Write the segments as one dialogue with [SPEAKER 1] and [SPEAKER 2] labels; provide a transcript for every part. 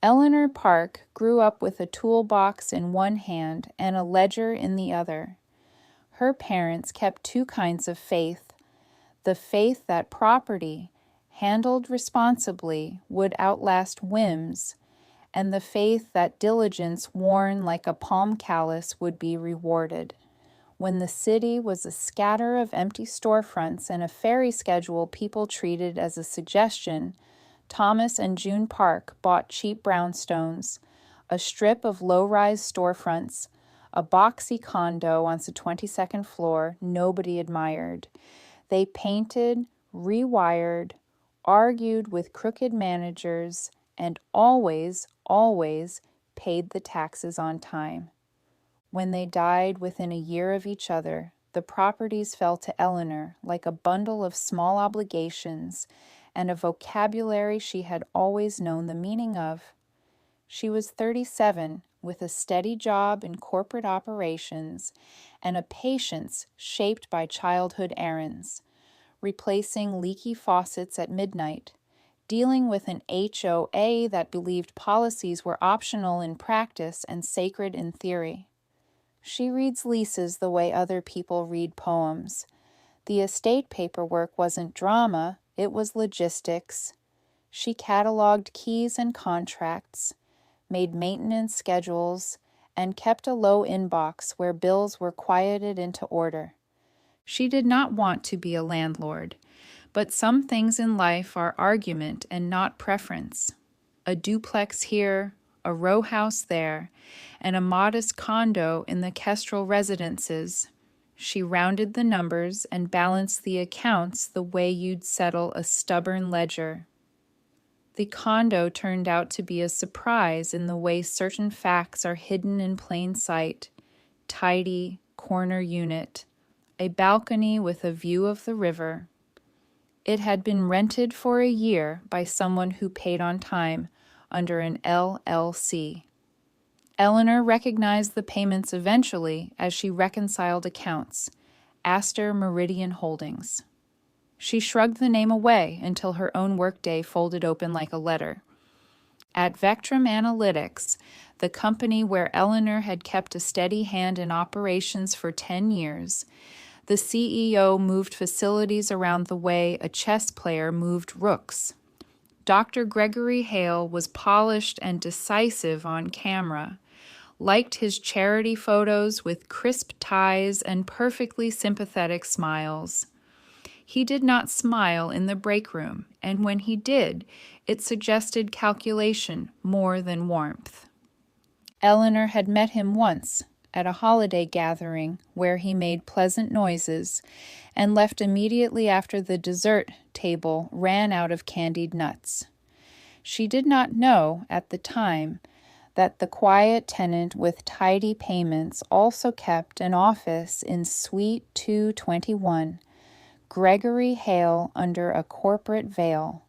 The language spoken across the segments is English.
[SPEAKER 1] Eleanor Park grew up with a toolbox in one hand and a ledger in the other. Her parents kept two kinds of faith: the faith that property, handled responsibly, would outlast whims, and the faith that diligence worn like a palm callus would be rewarded. When the city was a scatter of empty storefronts and a ferry schedule people treated as a suggestion, Thomas and June Park bought cheap brownstones, a strip of low-rise storefronts, a boxy condo on the 22nd floor nobody admired. They painted, rewired, argued with crooked managers, and always paid the taxes on time. When they died within a year of each other, the properties fell to Eleanor like a bundle of small obligations and a vocabulary she had always known the meaning of. She was 37, with a steady job in corporate operations and a patience shaped by childhood errands, replacing leaky faucets at midnight, dealing with an HOA that believed policies were optional in practice and sacred in theory. She reads leases the way other people read poems. The estate paperwork wasn't drama, it was logistics. She cataloged keys and contracts, made maintenance schedules, and kept a low inbox where bills were quieted into order. She did not want to be a landlord, but some things in life are argument and not preference. A duplex here, a row house there, and a modest condo in the Kestrel residences. She rounded the numbers and balanced the accounts the way you'd settle a stubborn ledger. The condo turned out to be a surprise in the way certain facts are hidden in plain sight. Tidy, corner unit, a balcony with a view of the river. It had been rented for a year by someone who paid on time under an LLC. Eleanor recognized the payments eventually as she reconciled accounts. Astor Meridian Holdings. She shrugged the name away until her own workday folded open like a letter. At Vectrum Analytics, the company where Eleanor had kept a steady hand in operations for 10 years, the CEO moved facilities around the way a chess player moved rooks. Dr. Gregory Hale was polished and decisive on camera, liked his charity photos with crisp ties and perfectly sympathetic smiles. He did not smile in the break room, and when he did, it suggested calculation more than warmth. Eleanor had met him once at a holiday gathering where he made pleasant noises and left immediately after the dessert table ran out of candied nuts. She did not know at the time that the quiet tenant with tidy payments also kept an office in Suite 221, Gregory Hale under a corporate veil.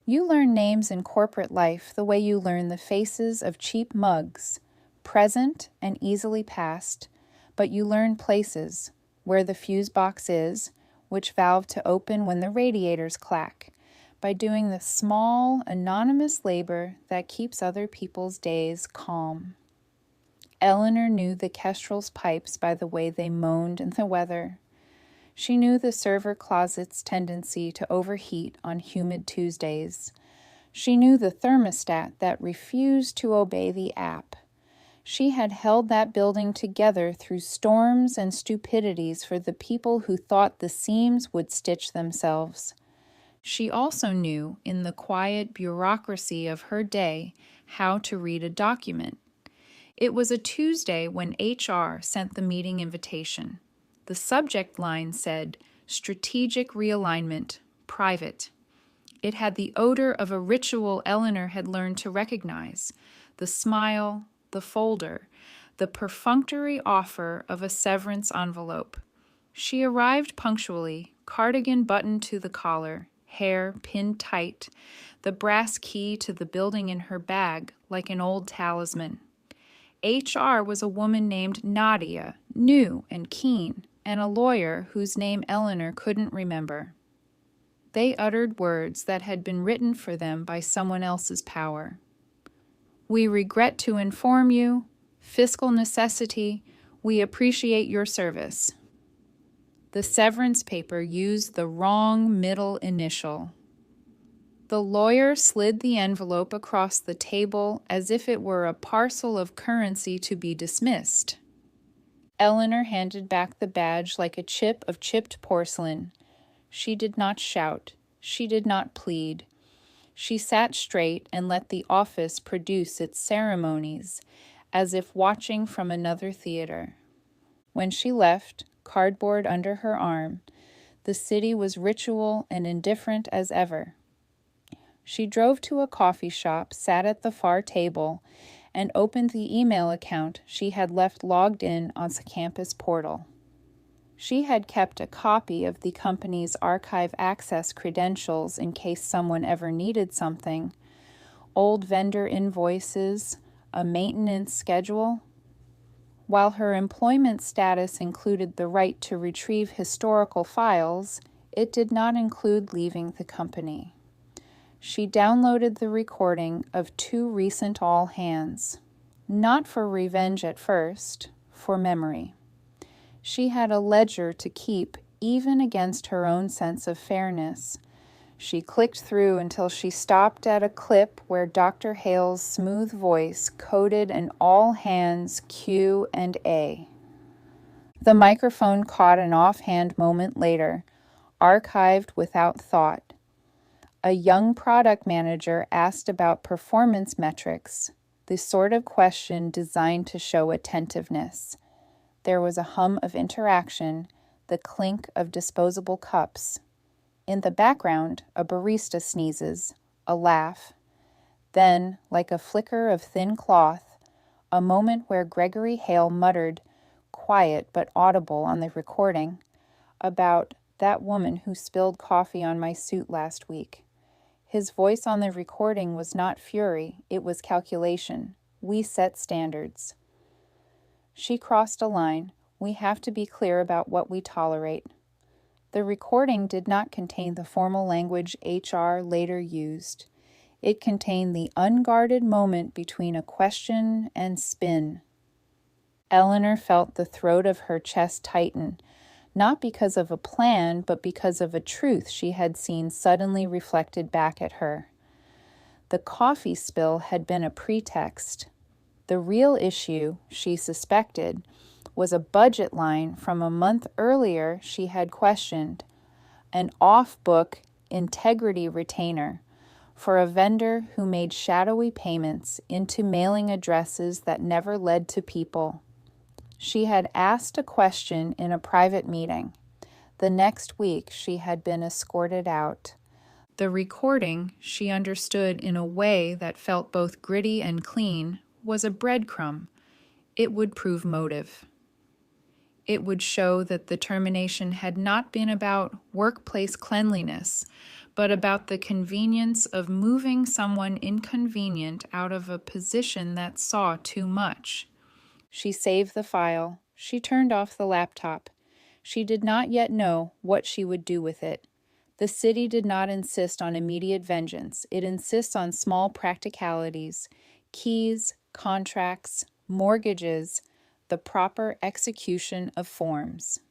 [SPEAKER 1] You learn names in corporate life the way you learn the faces of cheap mugs, present and easily passed, but you learn places, where the fuse box is, which valve to open when the radiators clack, by doing the small, anonymous labor that keeps other people's days calm. Eleanor knew the Kestrel's pipes by the way they moaned in the weather. She knew the server closet's tendency to overheat on humid Tuesdays. She knew the thermostat that refused to obey the app. She had held that building together through storms and stupidities for the people who thought the seams would stitch themselves. She also knew, in the quiet bureaucracy of her day, how to read a document. It was a Tuesday when HR sent the meeting invitation. The subject line said, "Strategic Realignment, Private." It had the odor of a ritual Eleanor had learned to recognize, the smile, the folder, the perfunctory offer of a severance envelope. She arrived punctually, cardigan buttoned to the collar, hair pinned tight, the brass key to the building in her bag like an old talisman. HR was a woman named Nadia, new and keen, and a lawyer whose name Eleanor couldn't remember. They uttered words that had been written for them by someone else's power. We regret to inform you, fiscal necessity, we appreciate your service. The severance paper used the wrong middle initial. The lawyer slid the envelope across the table as if it were a parcel of currency to be dismissed. Eleanor handed back the badge like a chip of chipped porcelain. She did not shout. She did not plead. She sat straight and let the office produce its ceremonies, as if watching from another theater. When she left, cardboard under her arm, the city was ritual and indifferent as ever. She drove to a coffee shop, sat at the far table, and opened the email account she had left logged in on the campus portal. She had kept a copy of the company's archive access credentials in case someone ever needed something, old vendor invoices, a maintenance schedule. While her employment status included the right to retrieve historical files, it did not include leaving the company. She downloaded the recording of 2 recent all hands, not for revenge at first, for memory. She had a ledger to keep even against her own sense of fairness. She clicked through until she stopped at a clip where Dr. Hale's smooth voice coded an all hands Q and A. The microphone caught an offhand moment later, archived without thought. A young product manager asked about performance metrics, the sort of question designed to show attentiveness. There was a hum of interaction, the clink of disposable cups. In the background, a barista sneezes, a laugh. Then, like a flicker of thin cloth, a moment where Gregory Hale muttered, quiet but audible on the recording, about that woman who spilled coffee on my suit last week. His voice on the recording was not fury, it was calculation. We set standards. She crossed a line. We have to be clear about what we tolerate. The recording did not contain the formal language HR later used. It contained the unguarded moment between a question and spin. Eleanor felt the throat of her chest tighten, not because of a plan, but because of a truth she had seen suddenly reflected back at her. The coffee spill had been a pretext. The real issue, she suspected, was a budget line from a month earlier she had questioned, an off-book integrity retainer for a vendor who made shadowy payments into mailing addresses that never led to people. She had asked a question in a private meeting. The next week, she had been escorted out. The recording, she understood in a way that felt both gritty and clean, was a breadcrumb. It would prove motive. It would show that the termination had not been about workplace cleanliness, but about the convenience of moving someone inconvenient out of a position that saw too much. She saved the file. She turned off the laptop. She did not yet know what she would do with it. The city did not insist on immediate vengeance. It insists on small practicalities, keys, contracts, mortgages, the proper execution of forms.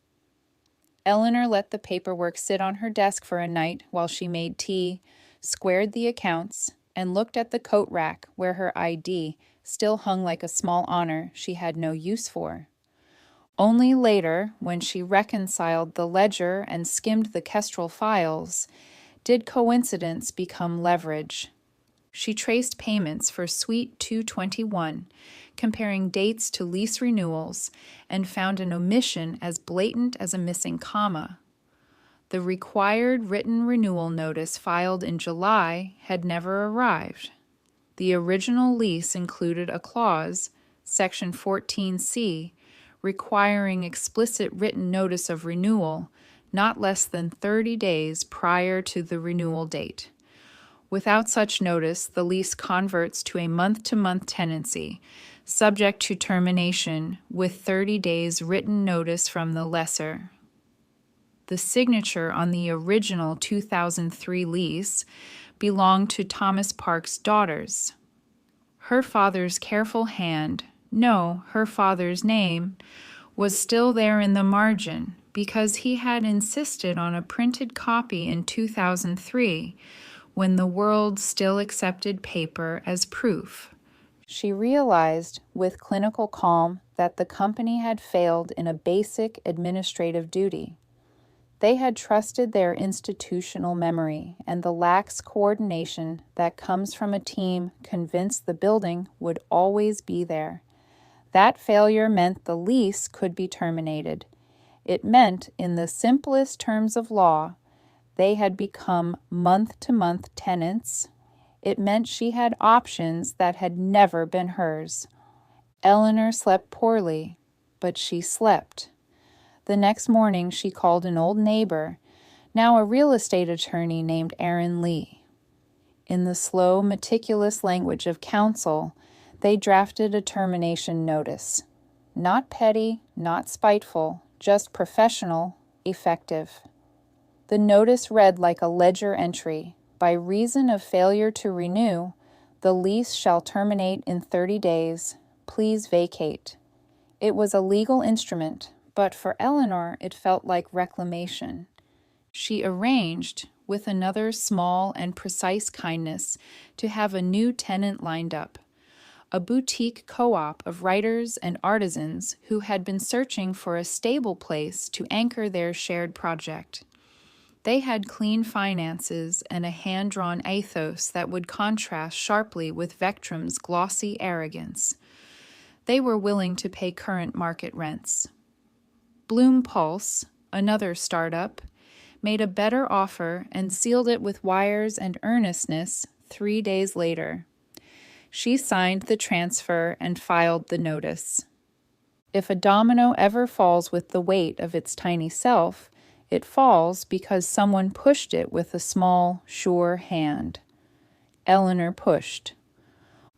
[SPEAKER 1] Eleanor let the paperwork sit on her desk for a night while she made tea, squared the accounts, and looked at the coat rack where her ID still hung like a small honor she had no use for. Only later, when she reconciled the ledger and skimmed the Kestrel files, did coincidence become leverage. She traced payments for Suite 221, comparing dates to lease renewals, and found an omission as blatant as a missing comma. The required written renewal notice filed in July had never arrived. The original lease included a clause, Section 14C, requiring explicit written notice of renewal not less than 30 days prior to the renewal date. Without such notice, the lease converts to a month-to-month tenancy, subject to termination with 30 days written notice from the lessor. The signature on the original 2003 lease belonged to Thomas Park's daughters. Her father's careful hand, no, her father's name, was still there in the margin because he had insisted on a printed copy in 2003 when the world still accepted paper as proof. She realized with clinical calm that the company had failed in a basic administrative duty. They had trusted their institutional memory and the lax coordination that comes from a team convinced the building would always be there. That failure meant the lease could be terminated. It meant, in the simplest terms of law, they had become month-to-month tenants. It meant she had options that had never been hers. Eleanor slept poorly, but she slept. The next morning she called an old neighbor, now a real estate attorney named Aaron Lee. In the slow, meticulous language of counsel, they drafted a termination notice. Not petty, not spiteful, just professional, effective. The notice read like a ledger entry. By reason of failure to renew, the lease shall terminate in 30 days. Please vacate. It was a legal instrument, but for Eleanor it felt like reclamation. She arranged, with another small and precise kindness, to have a new tenant lined up. A boutique co-op of writers and artisans who had been searching for a stable place to anchor their shared project. They had clean finances and a hand-drawn ethos that would contrast sharply with Vectrum's glossy arrogance. They were willing to pay current market rents. Bloom Pulse, another startup, made a better offer and sealed it with wires and earnestness 3 days later. She signed the transfer and filed the notice. If a domino ever falls with the weight of its tiny self, it falls because someone pushed it with a small, sure hand. Eleanor pushed.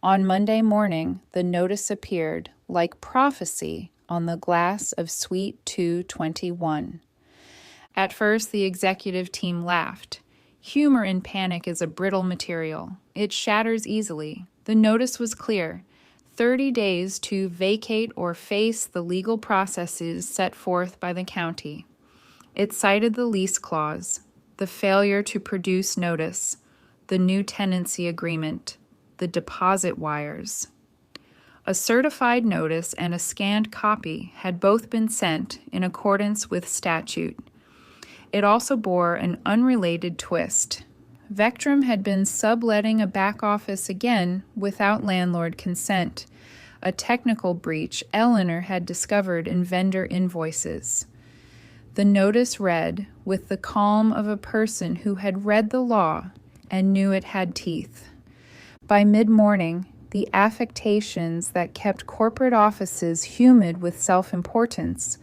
[SPEAKER 1] On Monday morning, the notice appeared, like prophecy, on the glass of Suite 221. At first, the executive team laughed. Humor in panic is a brittle material. It shatters easily. The notice was clear. 30 days to vacate or face the legal processes set forth by the county. It cited the lease clause, the failure to produce notice, the new tenancy agreement, the deposit wires. A certified notice and a scanned copy had both been sent in accordance with statute. It also bore an unrelated twist. Vectrum had been subletting a back office again without landlord consent, a technical breach Eleanor had discovered in vendor invoices. The notice read, with the calm of a person who had read the law and knew it had teeth. By mid-morning, the affectations that kept corporate offices humid with self-importance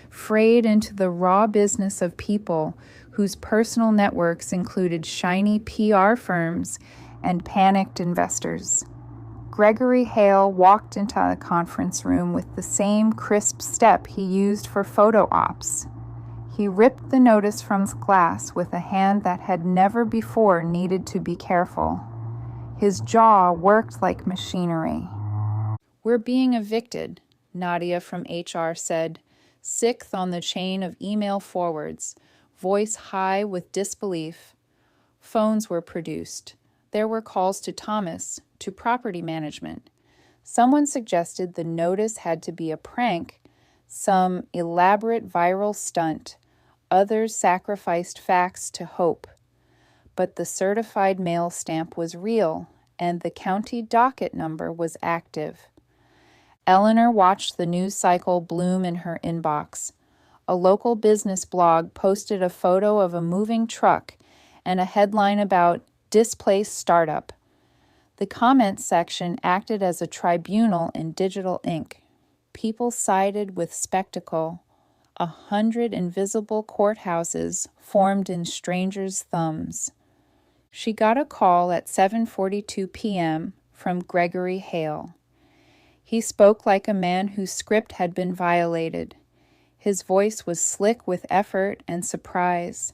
[SPEAKER 1] frayed into the raw business of people whose personal networks included shiny PR firms and panicked investors. Gregory Hale walked into the conference room with the same crisp step he used for photo ops. He ripped the notice from the glass with a hand that had never before needed to be careful. His jaw worked like machinery. "We're being evicted," Nadia from HR said, sixth on the chain of email forwards, voice high with disbelief. Phones were produced. There were calls to Thomas, to property management. Someone suggested the notice had to be a prank, some elaborate viral stunt. Others sacrificed facts to hope. But the certified mail stamp was real, and the county docket number was active. Eleanor watched the news cycle bloom in her inbox. A local business blog posted a photo of a moving truck and a headline about displaced startup. The comments section acted as a tribunal in digital ink. People sided with spectacle. 100 invisible courthouses formed in strangers' thumbs. She got a call at 7:42 p.m. from Gregory Hale. He spoke like a man whose script had been violated. His voice was slick with effort and surprise.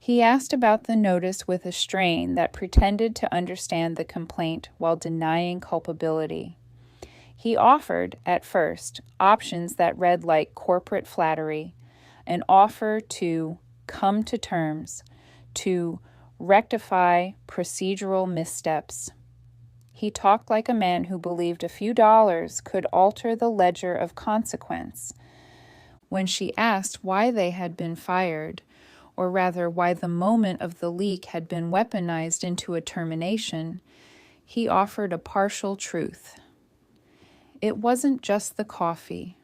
[SPEAKER 1] He asked about the notice with a strain that pretended to understand the complaint while denying culpability. He offered, at first, options that read like corporate flattery, an offer to come to terms, to rectify procedural missteps. He talked like a man who believed a few dollars could alter the ledger of consequence. When she asked why they had been fired, or rather why the moment of the leak had been weaponized into a termination, he offered a partial truth. It wasn't just the coffee.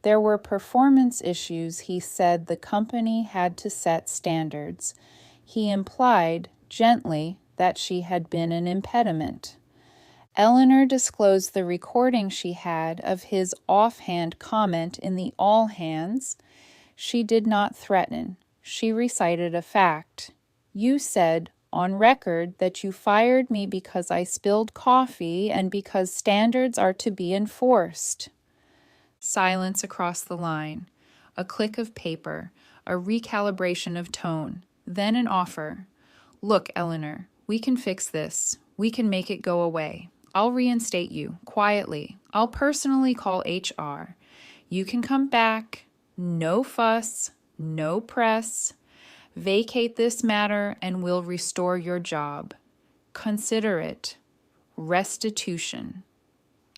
[SPEAKER 1] There were performance issues. He said the company had to set standards. He implied, gently, that she had been an impediment. Eleanor disclosed the recording she had of his offhand comment in the all hands. She did not threaten. She recited a fact. You said, on record, that you fired me because I spilled coffee and because standards are to be enforced. Silence across the line, a click of paper, a recalibration of tone, then an offer. Look, Eleanor, we can fix this. We can make it go away. I'll reinstate you, quietly. I'll personally call HR. You can come back. No fuss, no press. Vacate this matter and we'll restore your job. Consider it. Restitution.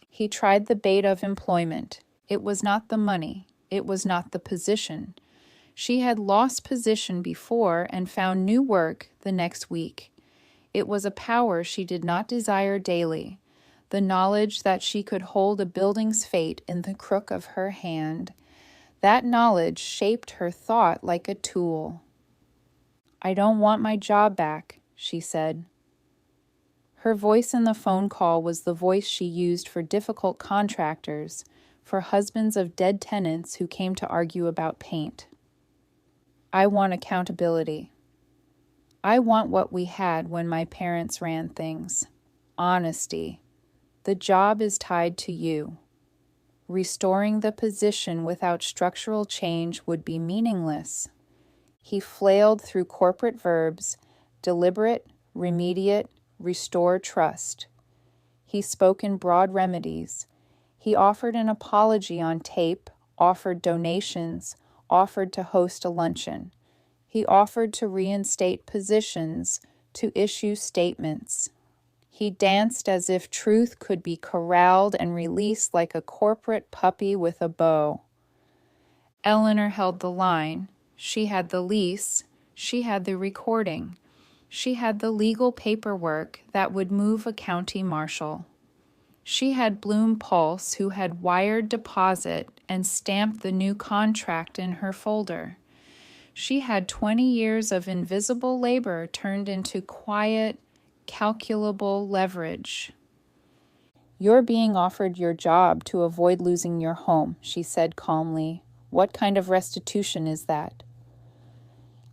[SPEAKER 1] He tried the bait of employment. It was not the money. It was not the position. She had lost position before and found new work the next week. It was a power she did not desire daily, the knowledge that she could hold a building's fate in the crook of her hand. That knowledge shaped her thought like a tool. I don't want my job back, she said. Her voice in the phone call was the voice she used for difficult contractors, for husbands of dead tenants who came to argue about paint. I want accountability. I want what we had when my parents ran things. Honesty. The job is tied to you. Restoring the position without structural change would be meaningless. He flailed through corporate verbs, deliberate, remediate, restore trust. He spoke in broad remedies. He offered an apology on tape, offered donations, offered to host a luncheon. He offered to reinstate positions, to issue statements. He danced as if truth could be corralled and released like a corporate puppy with a bow. Eleanor held the line. She had the lease. She had the recording. She had the legal paperwork that would move a county marshal. She had Bloom Pulse, who had wired deposit and stamped the new contract in her folder. She had 20 years of invisible labor turned into quiet, calculable leverage. You're being offered your job to avoid losing your home, she said calmly. What kind of restitution is that?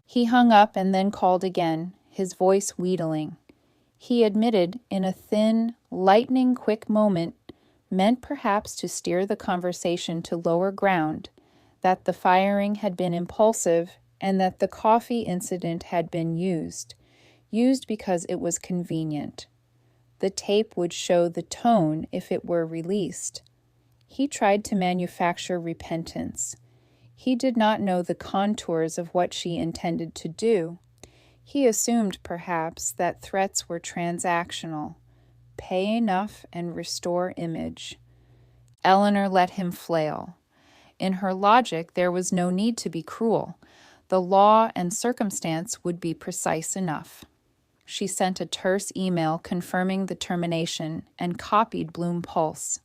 [SPEAKER 1] He hung up and then called again, his voice wheedling. He admitted, in a thin, lightning-quick moment, meant perhaps to steer the conversation to lower ground, that the firing had been impulsive and that the coffee incident had been used because it was convenient. The tape would show the tone if it were released. He tried to manufacture repentance. He did not know the contours of what she intended to do. He assumed, perhaps, that threats were transactional. Pay enough and restore image. Eleanor let him flail. In her logic, there was no need to be cruel. The law and circumstance would be precise enough. She sent a terse email confirming the termination and copied Bloom Pulse.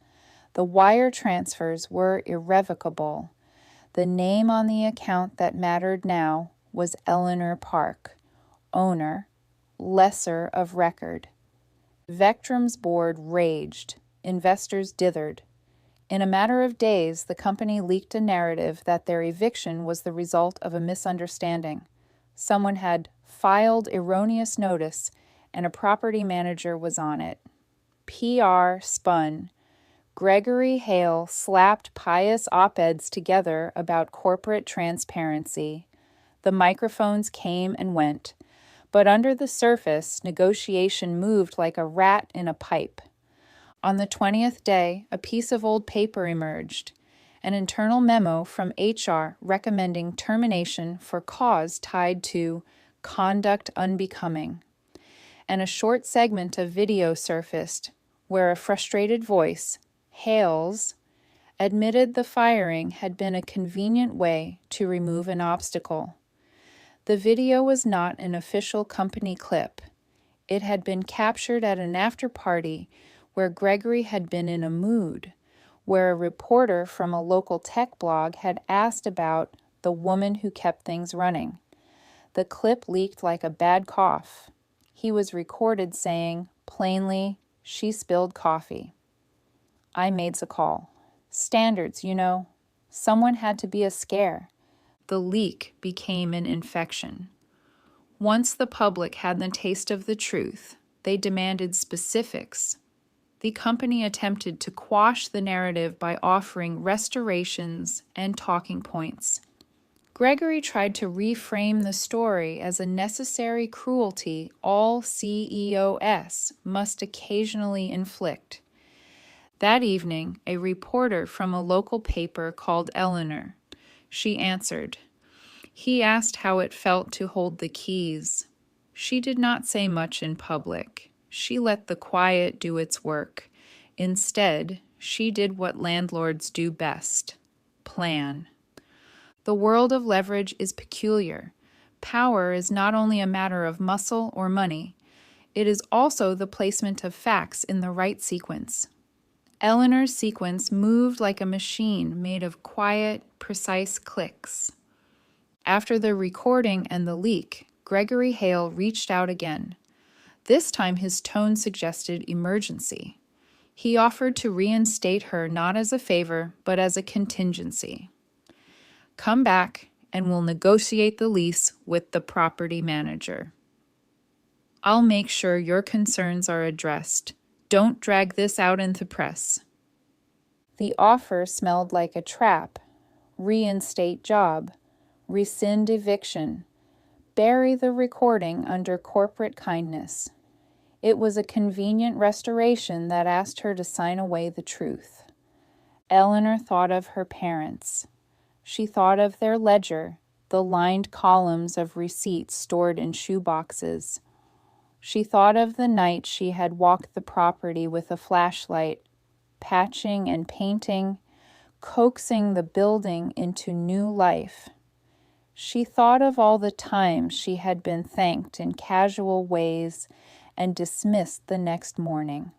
[SPEAKER 1] The wire transfers were irrevocable. The name on the account that mattered now was Eleanor Park, owner, lesser of record. Vectrum's board raged. Investors dithered. In a matter of days, the company leaked a narrative that their eviction was the result of a misunderstanding. Someone had filed erroneous notice, and a property manager was on it. PR spun. Gregory Hale slapped pious op-eds together about corporate transparency. The microphones came and went, but under the surface, negotiation moved like a rat in a pipe. On the 20th day, a piece of old paper emerged, an internal memo from HR recommending termination for cause tied to conduct unbecoming, and a short segment of video surfaced where a frustrated voice, Hales, admitted the firing had been a convenient way to remove an obstacle. The video was not an official company clip. It had been captured at an after-party where Gregory had been in a mood, where a reporter from a local tech blog had asked about the woman who kept things running. The clip leaked like a bad cough. He was recorded saying, plainly, "She spilled coffee. I made the call. Standards, you know. Someone had to be a scare." The leak became an infection. Once the public had the taste of the truth, they demanded specifics. The company attempted to quash the narrative by offering restorations and talking points. Gregory tried to reframe the story as a necessary cruelty all CEOs must occasionally inflict. That evening, a reporter from a local paper called Eleanor. She answered. He asked how it felt to hold the keys. She did not say much in public. She let the quiet do its work. Instead, she did what landlords do best: plan. The world of leverage is peculiar. Power is not only a matter of muscle or money, it is also the placement of facts in the right sequence. Eleanor's sequence moved like a machine made of quiet, precise clicks. After the recording and the leak, Gregory Hale reached out again. This time his tone suggested emergency. He offered to reinstate her not as a favor, but as a contingency. Come back and we'll negotiate the lease with the property manager. I'll make sure your concerns are addressed. Don't drag this out in the press. The offer smelled like a trap. Reinstate job. Rescind eviction. Bury the recording under corporate kindness. It was a convenient restoration that asked her to sign away the truth. Eleanor thought of her parents. She thought of their ledger, the lined columns of receipts stored in shoeboxes. She thought of the night she had walked the property with a flashlight, patching and painting, coaxing the building into new life. She thought of all the times she had been thanked in casual ways and dismissed the next morning.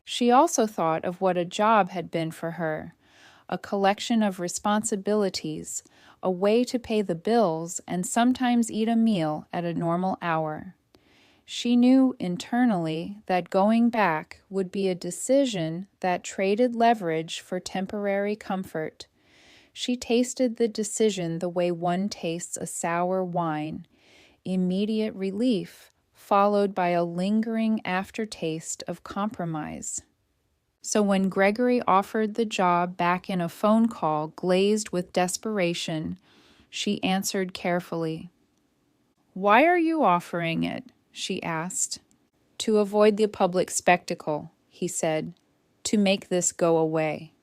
[SPEAKER 1] She also thought of what a job had been for her, a collection of responsibilities, a way to pay the bills and sometimes eat a meal at a normal hour. She knew internally that going back would be a decision that traded leverage for temporary comfort. She tasted the decision the way one tastes a sour wine, immediate relief followed by a lingering aftertaste of compromise. So when Gregory offered the job back in a phone call glazed with desperation, she answered carefully. "Why are you offering it?" she asked. "To avoid the public spectacle," he said. "To make this go away."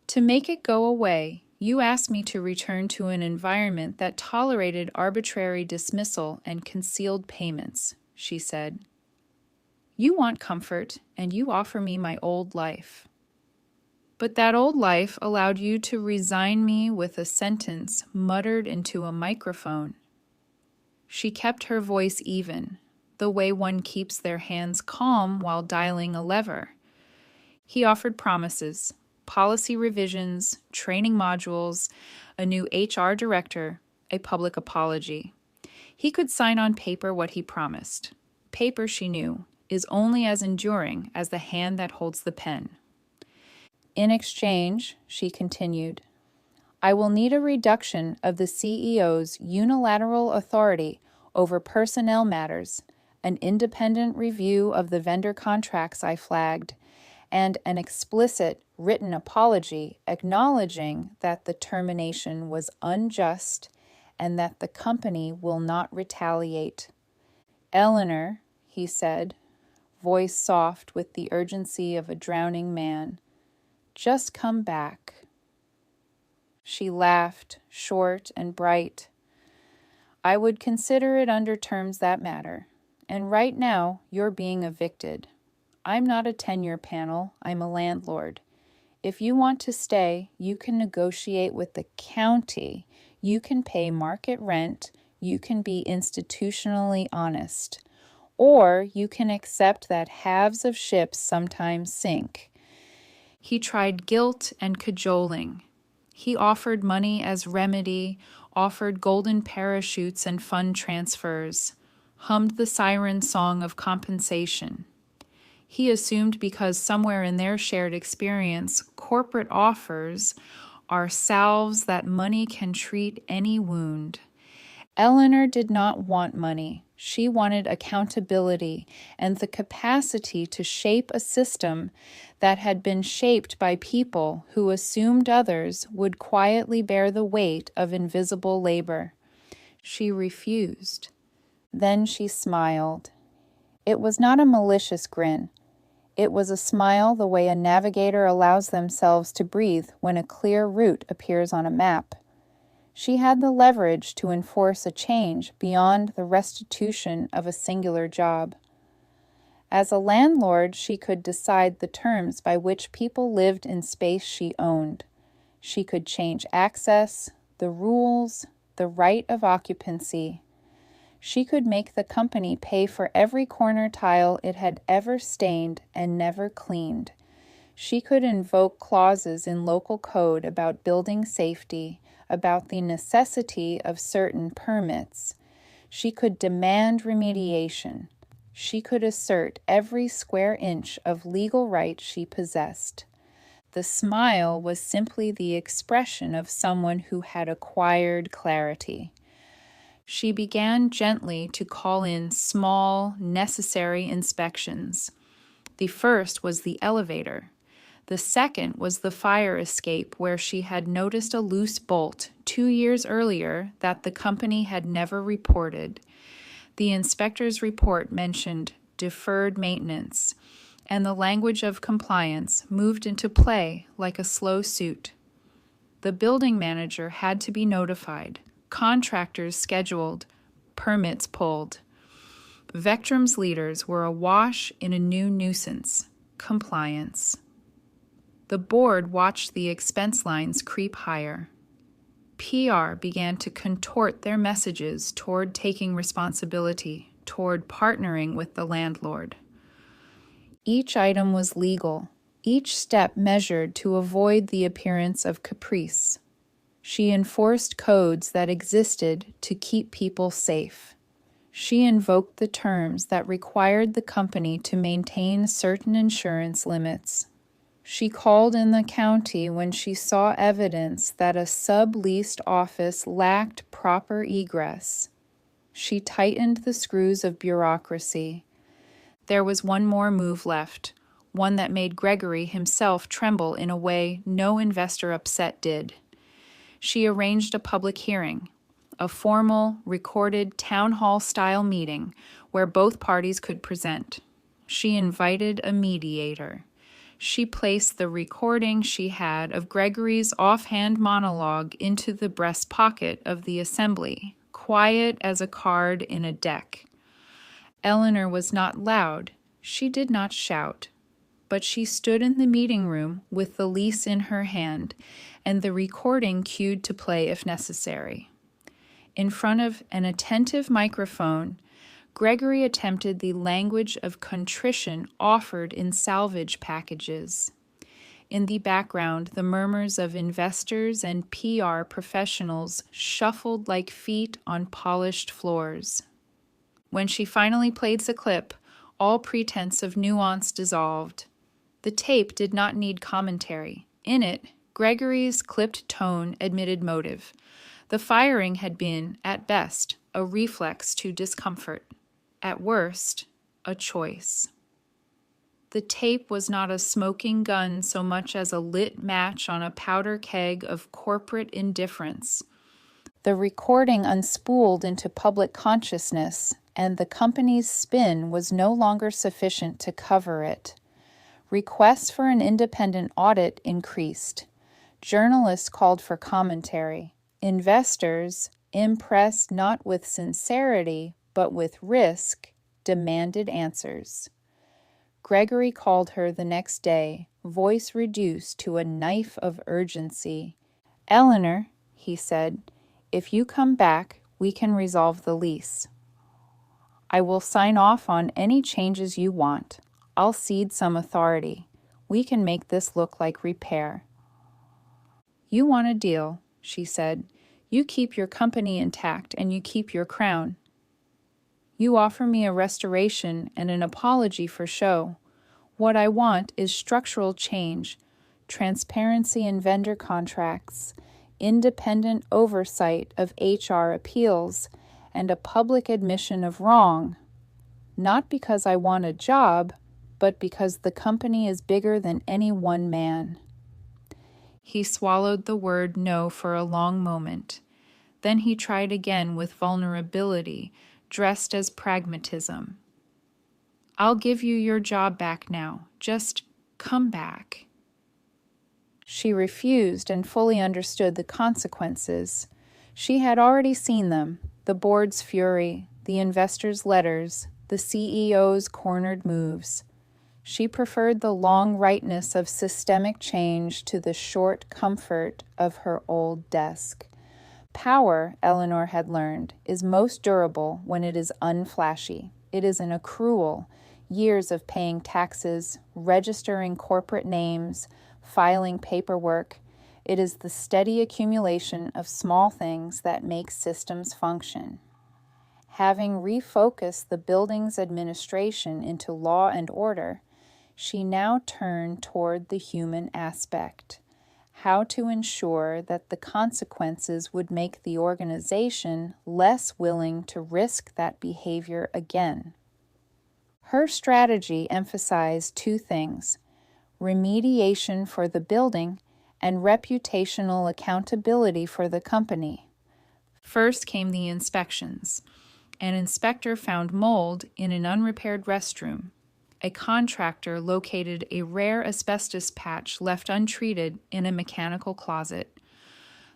[SPEAKER 1] "To make it go away, you asked me to return to an environment that tolerated arbitrary dismissal and concealed payments," she said. "You want comfort, and you offer me my old life. But that old life allowed you to resign me with a sentence muttered into a microphone." She kept her voice even, the way one keeps their hands calm while dialing a lever. He offered promises, policy revisions, training modules, a new HR director, a public apology. He could sign on paper what he promised. Paper, she knew, is only as enduring as the hand that holds the pen. "In exchange," she continued, "I will need a reduction of the CEO's unilateral authority over personnel matters, an independent review of the vendor contracts I flagged, and an explicit written apology acknowledging that the termination was unjust and that the company will not retaliate. Eleanor, he said, voice soft with the urgency of a drowning man, just come back. She laughed, short and bright. I would consider it under terms that matter. And right now, you're being evicted. I'm not a tenure panel, I'm a landlord. If you want to stay, you can negotiate with the county. You can pay market rent. You can be institutionally honest. Or you can accept that halves of ships sometimes sink. He tried guilt and cajoling. He offered money as remedy, offered golden parachutes and fund transfers, hummed the siren song of compensation. He assumed because somewhere in their shared experience, corporate offers are salves that money can treat any wound. Eleanor did not want money. She wanted accountability and the capacity to shape a system that had been shaped by people who assumed others would quietly bear the weight of invisible labor. She refused. Then she smiled. It was not a malicious grin. It was a smile the way a navigator allows themselves to breathe when a clear route appears on a map. She had the leverage to enforce a change beyond the restitution of a singular job. As a landlord, she could decide the terms by which people lived in space she owned. She could change access, the rules, the right of occupancy. She could make the company pay for every corner tile it had ever stained and never cleaned. She could invoke clauses in local code about building safety, about the necessity of certain permits. She could demand remediation. She could assert every square inch of legal right she possessed. The smile was simply the expression of someone who had acquired clarity. She began gently to call in small, necessary inspections. The first was the elevator. The second was the fire escape, where she had noticed a loose bolt 2 years earlier that the company had never reported. The inspector's report mentioned deferred maintenance, and the language of compliance moved into play like a slow suit. The building manager had to be notified, contractors scheduled, permits pulled. Vectrum's leaders were awash in a new nuisance, compliance. The board watched the expense lines creep higher. PR began to contort their messages toward taking responsibility, toward partnering with the landlord. Each item was legal, each step measured to avoid the appearance of caprice. She enforced codes that existed to keep people safe. She invoked the terms that required the company to maintain certain insurance limits. She called in the county when she saw evidence that a subleased office lacked proper egress. She tightened the screws of bureaucracy. There was one more move left, one that made Gregory himself tremble in a way no investor upset did. She arranged a public hearing, a formal, recorded town hall-style meeting where both parties could present. She invited a mediator. She placed the recording she had of Gregory's offhand monologue into the breast pocket of the assembly, quiet as a card in a deck. Eleanor was not loud. She did not shout. But she stood in the meeting room with the lease in her hand and the recording cued to play if necessary. In front of an attentive microphone, Gregory attempted the language of contrition offered in salvage packages. In the background, the murmurs of investors and PR professionals shuffled like feet on polished floors. When she finally played the clip, all pretense of nuance dissolved. The tape did not need commentary. In it, Gregory's clipped tone admitted motive. The firing had been, at best, a reflex to discomfort. At worst, a choice. The tape was not a smoking gun so much as a lit match on a powder keg of corporate indifference. The recording unspooled into public consciousness, and the company's spin was no longer sufficient to cover it. Requests for an independent audit increased. Journalists called for commentary. Investors, impressed not with sincerity, but with risk, demanded answers. Gregory called her the next day, voice reduced to a knife of urgency. "Eleanor," he said, "if you come back, we can resolve the lease. I will sign off on any changes you want. I'll cede some authority. We can make this look like repair." "You want a deal," she said. "You keep your company intact and you keep your crown. You offer me a restoration and an apology for show. What I want is structural change, transparency in vendor contracts, independent oversight of HR appeals, and a public admission of wrong. Not because I want a job, but because the company is bigger than any one man." He swallowed the word no for a long moment. Then he tried again with vulnerability, dressed as pragmatism. "I'll give you your job back now. Just come back." She refused and fully understood the consequences. She had already seen them: the board's fury, the investors' letters, the CEO's cornered moves. She preferred the long rightness of systemic change to the short comfort of her old desk. Power, Eleanor had learned, is most durable when it is unflashy. It is an accrual, years of paying taxes, registering corporate names, filing paperwork. It is the steady accumulation of small things that make systems function. Having refocused the building's administration into law and order, she now turned toward the human aspect: how to ensure that the consequences would make the organization less willing to risk that behavior again. Her strategy emphasized two things: remediation for the building and reputational accountability for the company. First came the inspections. An inspector found mold in an unrepaired restroom. A contractor located a rare asbestos patch left untreated in a mechanical closet.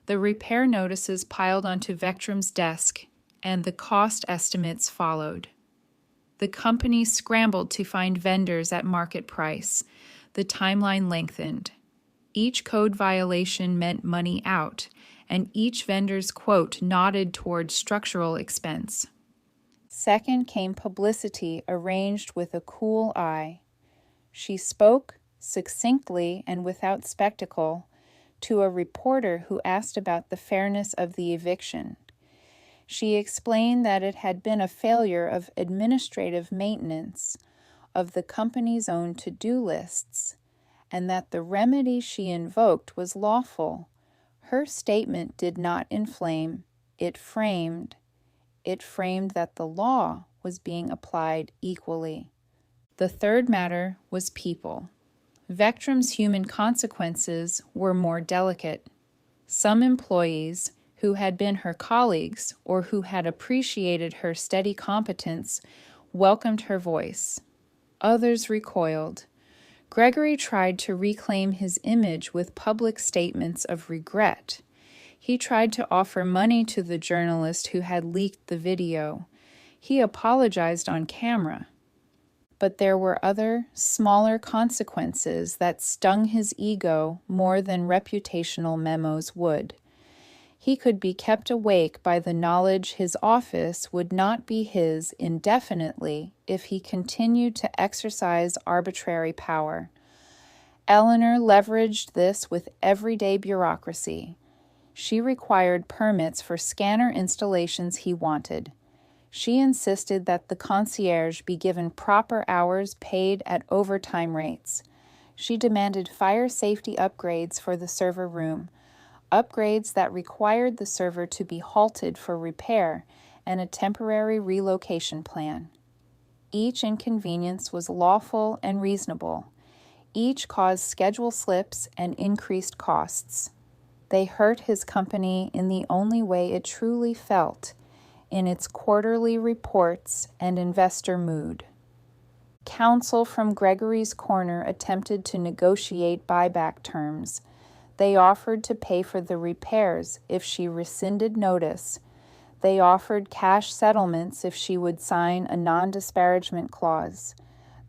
[SPEAKER 1] The repair notices piled onto Vectrum's desk, and the cost estimates followed. The company scrambled to find vendors at market price. The timeline lengthened. Each code violation meant money out, and each vendor's quote nodded toward structural expense. Second came publicity arranged with a cool eye. She spoke, succinctly and without spectacle, to a reporter who asked about the fairness of the eviction. She explained that it had been a failure of administrative maintenance, of the company's own to-do lists, and that the remedy she invoked was lawful. Her statement did not inflame, it framed. It framed that the law was being applied equally. The third matter was people. Vectrum's human consequences were more delicate. Some employees, who had been her colleagues or who had appreciated her steady competence, welcomed her voice. Others recoiled. Gregory tried to reclaim his image with public statements of regret. He tried to offer money to the journalist who had leaked the video. He apologized on camera. But there were other, smaller consequences that stung his ego more than reputational memos would. He could be kept awake by the knowledge his office would not be his indefinitely if he continued to exercise arbitrary power. Eleanor leveraged this with everyday bureaucracy. She required permits for scanner installations he wanted. She insisted that the concierge be given proper hours paid at overtime rates. She demanded fire safety upgrades for the server room, upgrades that required the server to be halted for repair, and a temporary relocation plan. Each inconvenience was lawful and reasonable. Each caused schedule slips and increased costs. They hurt his company in the only way it truly felt, in its quarterly reports and investor mood. Counsel from Gregory's corner attempted to negotiate buyback terms. They offered to pay for the repairs if she rescinded notice. They offered cash settlements if she would sign a non-disparagement clause.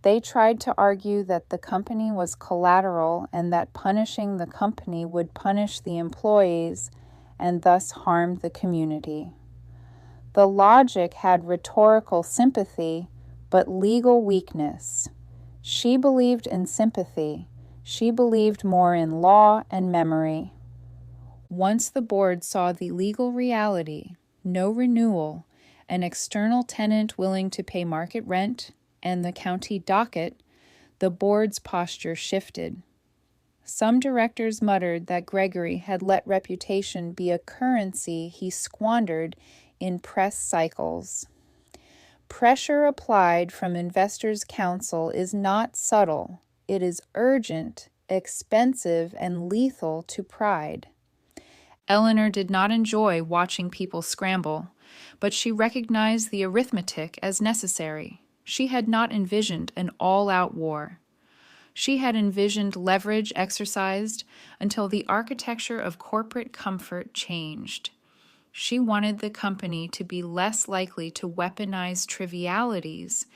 [SPEAKER 1] They tried to argue that the company was collateral and that punishing the company would punish the employees and thus harm the community. The logic had rhetorical sympathy, but legal weakness. She believed in sympathy. She believed more in law and memory. Once the board saw the legal reality, no renewal, an external tenant willing to pay market rent, and the county docket, the board's posture shifted. Some directors muttered that Gregory had let reputation be a currency he squandered in press cycles. Pressure applied from investors' counsel is not subtle. It is urgent, expensive, and lethal to pride. Eleanor did not enjoy watching people scramble, but she recognized the arithmetic as necessary. She had not envisioned an all-out war. She had envisioned leverage exercised until the architecture of corporate comfort changed. She wanted the company to be less likely to weaponize trivialities,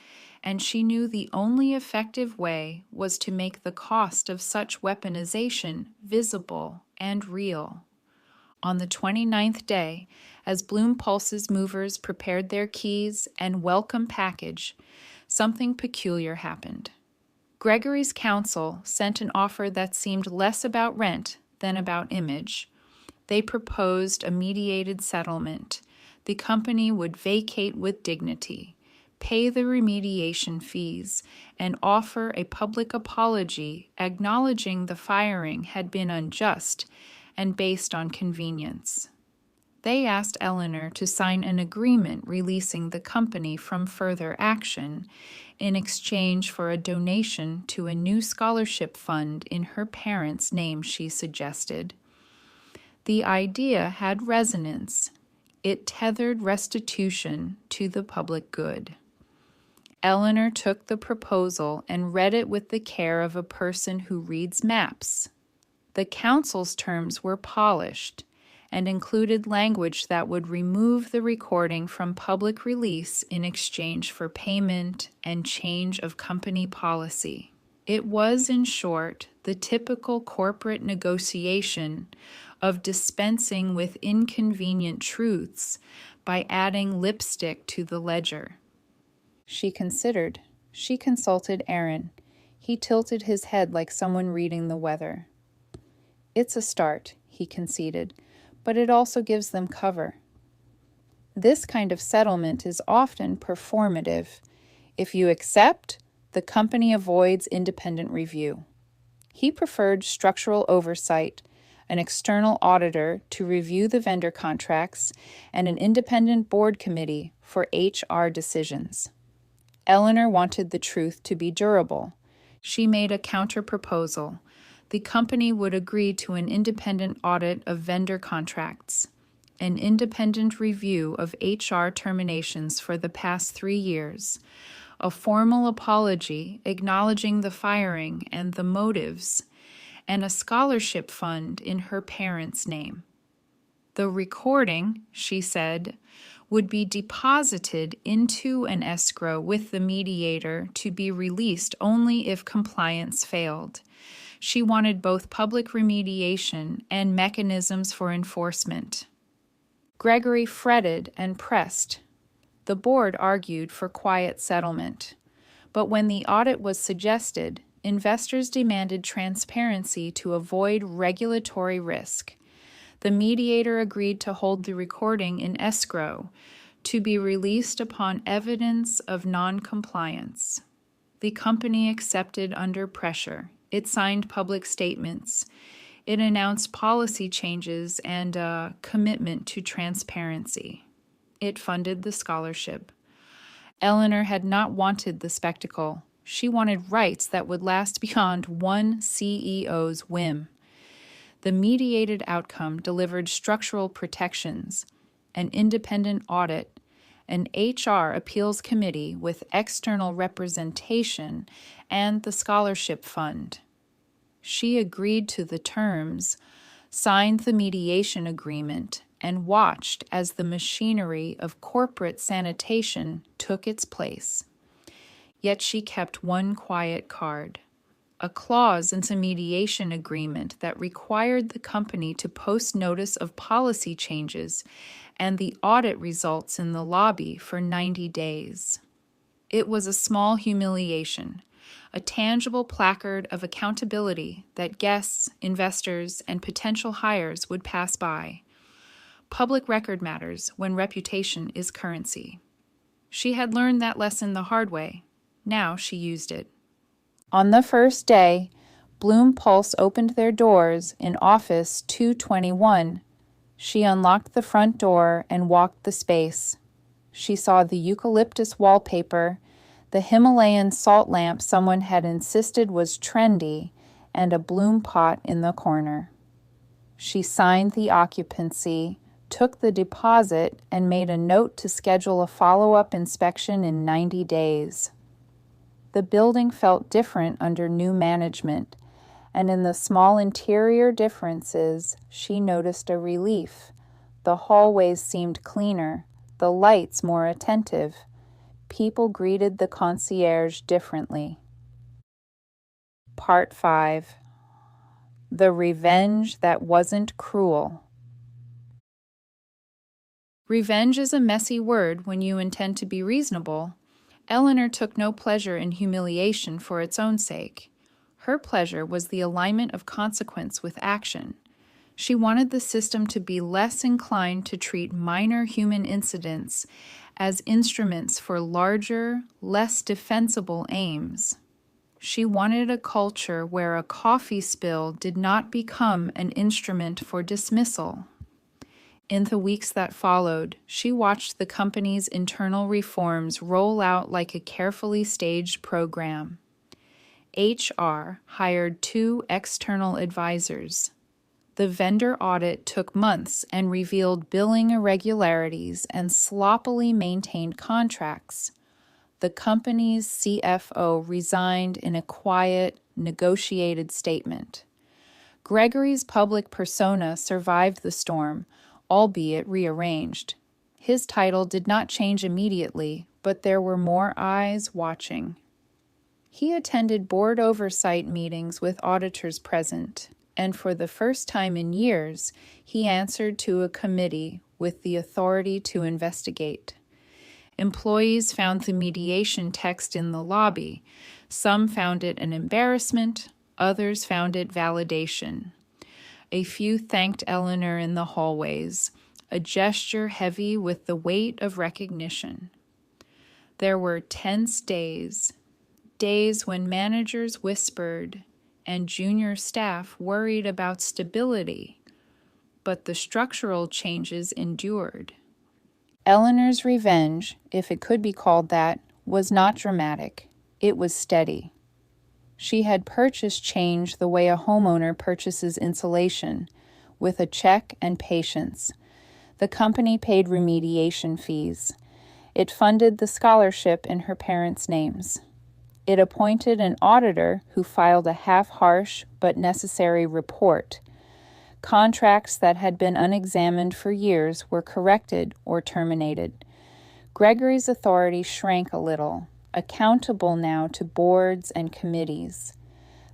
[SPEAKER 1] and she knew the only effective way was to make the cost of such weaponization visible and real. On the 29th day, as Bloom Pulse's movers prepared their keys and welcome package, something peculiar happened. Gregory's counsel sent an offer that seemed less about rent than about image. They proposed a mediated settlement. The company would vacate with dignity, pay the remediation fees, and offer a public apology acknowledging the firing had been unjust and based on convenience. They asked Eleanor to sign an agreement releasing the company from further action in exchange for a donation to a new scholarship fund in her parents' name, she suggested. The idea had resonance. It tethered restitution to the public good. Eleanor took the proposal and read it with the care of a person who reads maps. The council's terms were polished and included language that would remove the recording from public release in exchange for payment and change of company policy. It was, in short, the typical corporate negotiation of dispensing with inconvenient truths by adding lipstick to the ledger. She considered. She consulted Aaron. He tilted his head like someone reading the weather. It's a start, he conceded, but it also gives them cover. This kind of settlement is often performative. If you accept, the company avoids independent review. He preferred structural oversight, an external auditor to review the vendor contracts, and an independent board committee for HR decisions. Eleanor wanted the truth to be durable. She made a counter-proposal. The company would agree to an independent audit of vendor contracts, an independent review of HR terminations for the past 3 years, a formal apology acknowledging the firing and the motives, and a scholarship fund in her parents' name. The recording, she said, would be deposited into an escrow with the mediator to be released only if compliance failed. She wanted both public remediation and mechanisms for enforcement. Gregory fretted and pressed. The board argued for quiet settlement. But when the audit was suggested, investors demanded transparency to avoid regulatory risk. The mediator agreed to hold the recording in escrow to be released upon evidence of non-compliance. The company accepted under pressure. It signed public statements. It announced policy changes and a commitment to transparency. It funded the scholarship. Eleanor had not wanted the spectacle. She wanted rights that would last beyond one CEO's whim. The mediated outcome delivered structural protections, an independent audit, an HR appeals committee with external representation, and the scholarship fund. She agreed to the terms, signed the mediation agreement, and watched as the machinery of corporate sanitation took its place. Yet she kept one quiet card, a clause in the mediation agreement that required the company to post notice of policy changes and the audit results in the lobby for 90 days. It was a small humiliation, a tangible placard of accountability that guests, investors, and potential hires would pass by. Public record matters when reputation is currency. She had learned that lesson the hard way. Now she used it. On the first day, Bloom Pulse opened their doors in Office 221. She unlocked the front door and walked the space. She saw the eucalyptus wallpaper, the Himalayan salt lamp someone had insisted was trendy, and a bloom pot in the corner. She signed the occupancy, took the deposit, and made a note to schedule a follow-up inspection in 90 days. The building felt different under new management, and in the small interior differences, she noticed a relief. The hallways seemed cleaner, the lights more attentive. People greeted the concierge differently. Part 5. The Revenge That Wasn't Cruel. Revenge is a messy word when you intend to be reasonable. Eleanor took no pleasure in humiliation for its own sake. Her pleasure was the alignment of consequence with action. She wanted the system to be less inclined to treat minor human incidents as instruments for larger, less defensible aims. She wanted a culture where a coffee spill did not become an instrument for dismissal. In the weeks that followed, she watched the company's internal reforms roll out like a carefully staged program. HR hired 2 external advisors. The vendor audit took months and revealed billing irregularities and sloppily maintained contracts. The company's CFO resigned in a quiet, negotiated statement. Gregory's public persona survived the storm, albeit rearranged. His title did not change immediately, but there were more eyes watching. He attended board oversight meetings with auditors present, and for the first time in years, he answered to a committee with the authority to investigate. Employees found the mediation text in the lobby. Some found it an embarrassment, others found it validation. A few thanked Eleanor in the hallways, a gesture heavy with the weight of recognition. There were tense days when managers whispered and junior staff worried about stability, but the structural changes endured. Eleanor's revenge, if it could be called that, was not dramatic. It was steady. She had purchased change the way a homeowner purchases insulation, with a check and patience. The company paid remediation fees. It funded the scholarship in her parents' names. It appointed an auditor who filed a half-harsh but necessary report. Contracts that had been unexamined for years were corrected or terminated. Gregory's authority shrank a little, accountable now to boards and committees.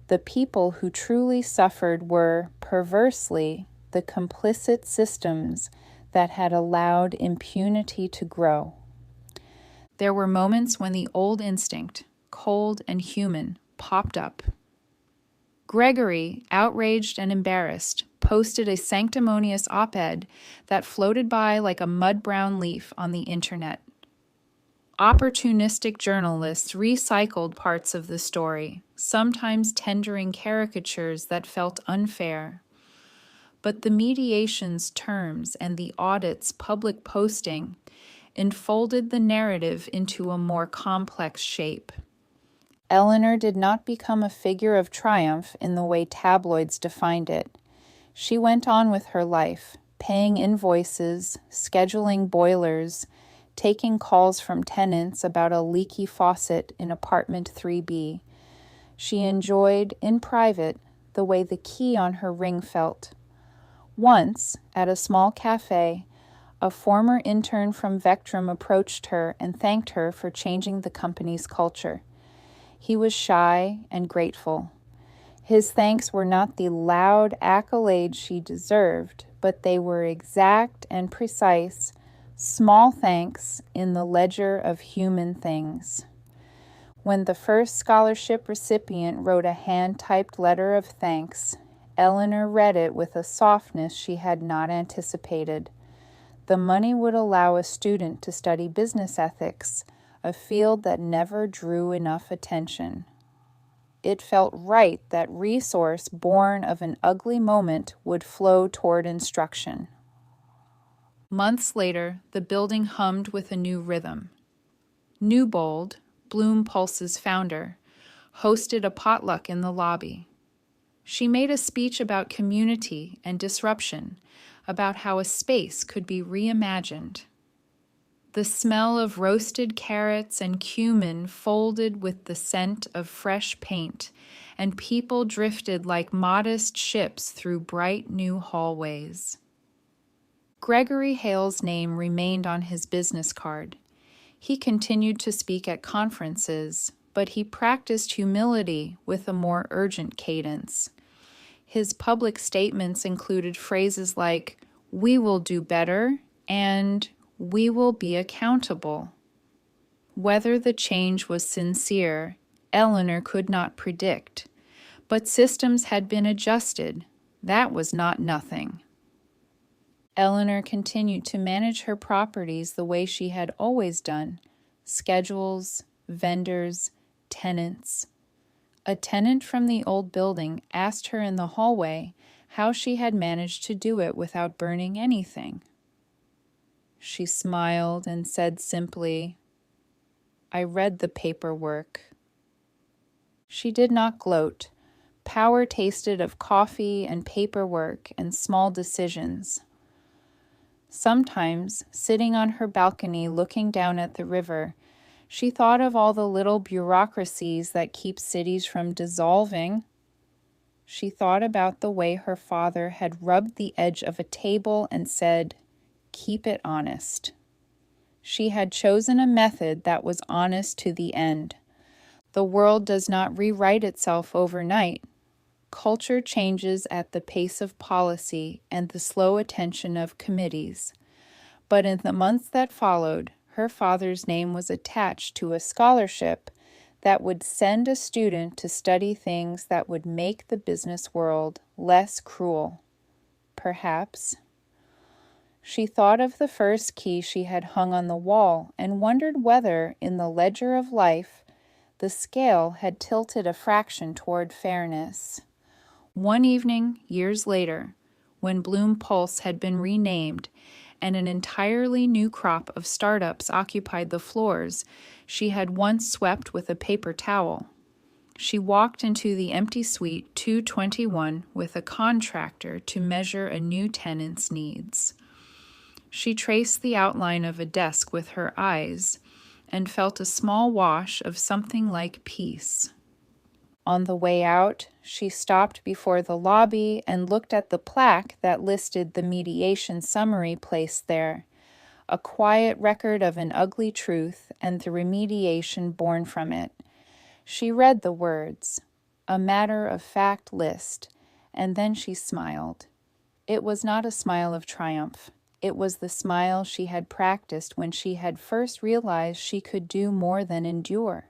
[SPEAKER 1] The people who truly suffered were, perversely, the complicit systems that had allowed impunity to grow. There were moments when the old instinct, cold and human, popped up. Gregory, outraged and embarrassed, posted a sanctimonious op-ed that floated by like a mud-brown leaf on the internet. Opportunistic journalists recycled parts of the story, sometimes tendering caricatures that felt unfair. But the mediation's terms and the audit's public posting enfolded the narrative into a more complex shape. Eleanor did not become a figure of triumph in the way tabloids defined it. She went on with her life, paying invoices, scheduling boilers, taking calls from tenants about a leaky faucet in apartment 3B. She enjoyed, in private, the way the key on her ring felt. Once, at a small cafe, a former intern from Vectrum approached her and thanked her for changing the company's culture. He was shy and grateful. His thanks were not the loud accolades she deserved, but they were exact and precise, small thanks in the ledger of human things. When the first scholarship recipient wrote a hand-typed letter of thanks, Eleanor read it with a softness she had not anticipated. The money would allow a student to study business ethics, a field that never drew enough attention. It felt right that resource born of an ugly moment would flow toward instruction. Months later, the building hummed with a new rhythm. Newbold, Bloom Pulse's founder, hosted a potluck in the lobby. She made a speech about community and disruption, about how a space could be reimagined. The smell of roasted carrots and cumin folded with the scent of fresh paint, and people drifted like modest ships through bright new hallways. Gregory Hale's name remained on his business card. He continued to speak at conferences, but he practiced humility with a more urgent cadence. His public statements included phrases like, "We will do better," and "We will be accountable." Whether the change was sincere, Eleanor could not predict, but systems had been adjusted. That was not nothing. Eleanor continued to manage her properties the way she had always done: schedules, vendors, tenants. A tenant from the old building asked her in the hallway how she had managed to do it without burning anything. She smiled and said simply, "I read the paperwork." She did not gloat. Power tasted of coffee and paperwork and small decisions. Sometimes, sitting on her balcony looking down at the river, she thought of all the little bureaucracies that keep cities from dissolving. She thought about the way her father had rubbed the edge of a table and said, "Keep it honest." She had chosen a method that was honest to the end. The world does not rewrite itself overnight. Culture changes at the pace of policy and the slow attention of committees. But in the months that followed, her father's name was attached to a scholarship that would send a student to study things that would make the business world less cruel. Perhaps. She thought of the first key she had hung on the wall and wondered whether, in the ledger of life, the scale had tilted a fraction toward fairness. One evening, years later, when Bloom Pulse had been renamed and an entirely new crop of startups occupied the floors she had once swept with a paper towel, she walked into the empty suite 221 with a contractor to measure a new tenant's needs. She traced the outline of a desk with her eyes and felt a small wash of something like peace. On the way out, she stopped before the lobby and looked at the plaque that listed the mediation summary placed there, a quiet record of an ugly truth and the remediation born from it. She read the words, "A matter-of-fact list," and then she smiled. It was not a smile of triumph. It was the smile she had practiced when she had first realized she could do more than endure.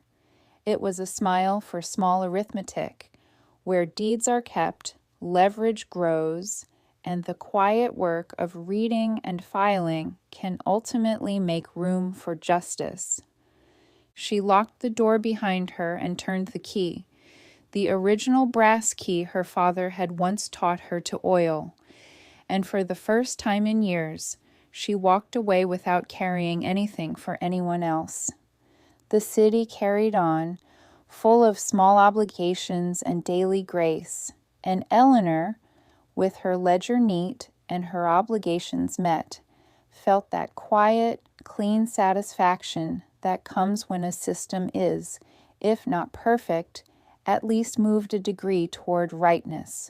[SPEAKER 1] It was a smile for small arithmetic, where deeds are kept, leverage grows, and the quiet work of reading and filing can ultimately make room for justice. She locked the door behind her and turned the key, the original brass key her father had once taught her to oil, and for the first time in years, she walked away without carrying anything for anyone else. The city carried on, full of small obligations and daily grace, and Eleanor, with her ledger neat and her obligations met, felt that quiet, clean satisfaction that comes when a system is, if not perfect, at least moved a degree toward rightness,